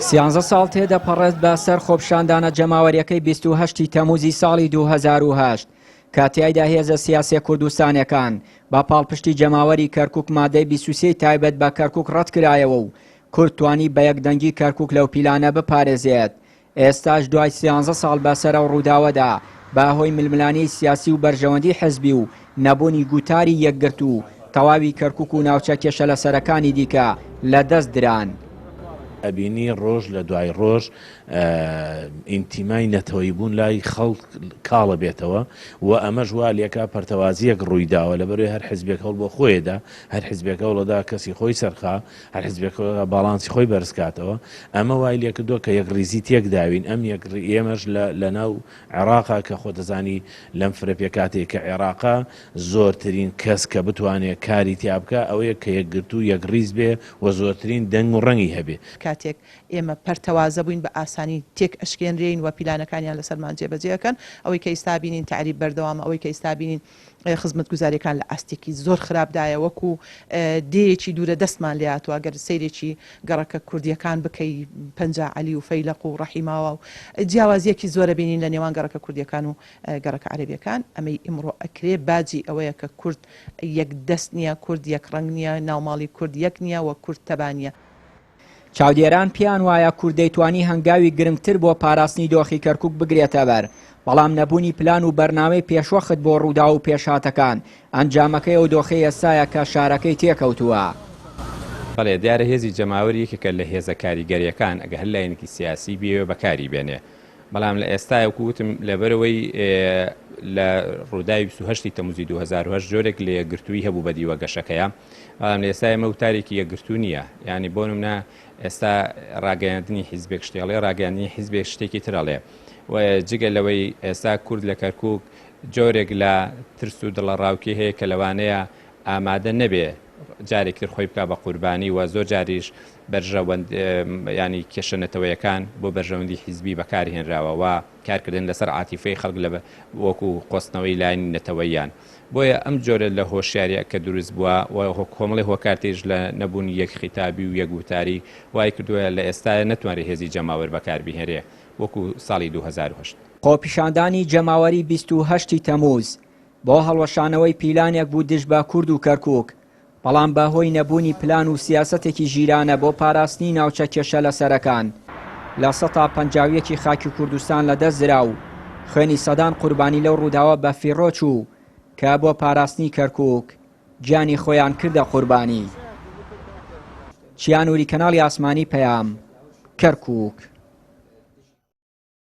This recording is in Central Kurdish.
سیانزە ساڵ تێدەپەڕێت بە سەر خۆپشاندانە جەماوەریەکەی 28 تەموزی ساڵی 2008 کاتیایدا هێزە سیاسی کوردستانیەکان با پاڵپشتی جەماوەری کەرکووک مادەی 23 تایبەت بە کەرکووک ڕەتکرایەوە و کورد توانی بە یەکدەنگی کەرکووک لەو پیلانە بپارێزێت. ئێستاش دوای 13 ساڵ بەسەر ئەو ڕووداوەدا بەهۆی ململانی سیاسی و بەرژەوەندی حزبی و نەبوونی گوتاری یەکگرت و تەواوی کەرکووک و ناوچە کێشە لە سەرەکانی دیکە لەدەست دران. ئەبینی ڕۆژ لە دوای ڕۆژ ئینتیمای نەتەوەی بوون لای خەڵک کاڵە بێتەوە و ئەمەش وا لێکا پەرتەوازیەک ڕوویداوە لەبەروی هەر حیزبێک هەڵ بۆ خۆیدا هەر حیزبێکە وڵەدا کەسی خۆی سەرخا هەر حیزبێکە باڵانسی خۆی بەرزکاتەوە ئەمە وای لێکردووە کە یەک ریزی تێک داوین ئەم ئێمەش لە ناو عێراقا کە خۆ دەزانی لەم فرەپێ کاتێک کە عێراقا زۆرترین کەس کە بتوانێت کاری تیا بکە ئەوەیە کە یەکگرتو یەک ریز بێ و زۆرترین دەنگ و ڕەنگی هەبێ. کاتێک ئێمە پەرتەوازە بووین بە ئاسانی تێک ئەشکێنرێین و پیلانەکانیان لەسەرمان جێبەجێەکەن ئەوەی کە ئێستا بینین تعریب بەردەوام ئەوەی کە ئێستا بینین خزمەتگوزاریەکان لە ئاستێکی زۆر خراپدایە وەکو دەیەکی دوورە دەستمان لێهاتوە گەر سەیرێکی گەڕەکە کوردیەکان بکەی پەنجا عەلی و فەیلق و ڕەحیماوە و جیاوازیەکی زۆرە بینین لە نێوان گەڕەکە کوردیەکان و گەڕەکە عەرەبیەکان ئەمەی ئیمڕۆ ئەکرێ باجی ئەوەیە کە کورد یەک دەست نییە کورد یەک ڕەنگ نییە ناوماڵی کورد یەک نییە و کورد تەبانیە. چاودێران پیان وایە کورد دەیتوانی هەنگاوی گرنگتر بۆ پاراستنی دۆخی کەرکووک بگرێتە بەر بەڵام نەبوونی پلان و بەرنامەی پێشوەخت بۆ ڕوودا و پێشهاتەکان ئەنجامەکەی ئەو دۆخی ئێستایە کە شارەکەی تێکەوتووە. بەڵێ دیارە هێزی جەماوەری یەکێکە لە هێزە کاریگەریەکان ئەگە هەر لایەنێکی سیاسی بێ بەکاری بێنێ بەڵام لە ئێستای وەکوتم لەبەرەوەی لە ڕووداوی 28 تەموزی 2008 جۆرێک لە یەکگرتووی هەبوو بە دیوە گەشەکەیە بەڵام لە ئێستای ئەمە وتارێکی یەکگرتو نییە یعنی بۆ نمونە ئێستا ڕاگەیاندنی حیزبێک شتێڵێ ڕاگەیاندنی حیزبێک شتێکی ترەڵێ و جگە لەوەی ئێستا کورد لە کەرکووک جۆرێک لە ترس و دڵە ڕاوکی هەیە کە لەوانەیە ئامادە نەبێ جارێکتر خۆی بکە بە قوربانی و زۆر جاریش بەرژەوەند ینی کێشەنەتەوەیەکان بۆ بەرژەوەندی حیزبی بەکاری هێنراوە و کارکردن لەسەر عاتیفەی خەڵک لە وەکو قۆستنەوەی لاین نەتەوەیان بۆیە ئەم جۆرە لە هۆشیاریە کە دروست بووە و کۆمەڵی هۆکارتێژ لە نەبوونی یەک خیتابی و یەکگوتاری وای کردووە لە ئێستاە نەتوانێت هێزی جەماوەر بەکاربهێنرێ وەکو ساڵی 2008. خۆپیشاندانی جەماوەری 28 تەموز بۆ هەڵوەشانەوەی پیلانێک بوو دژ بە کورد و کەرکووک بەڵام بەهۆی نەبوونی پلان و سیاسەتێکی ژیرانە بۆ پاراستنی ناوچە کێشە لە سەرەکان لە 151 خاکی کوردستان لەدەست درا و خوێنی سەدان قوربانی لەو ڕووداوە بە فیڕۆ چوو کە بۆ پاراستنی کەرکووک گیانی خۆیان کردە قوربانی. چیانوری کەناڵی ئاسمانی پەیام کەرکووک.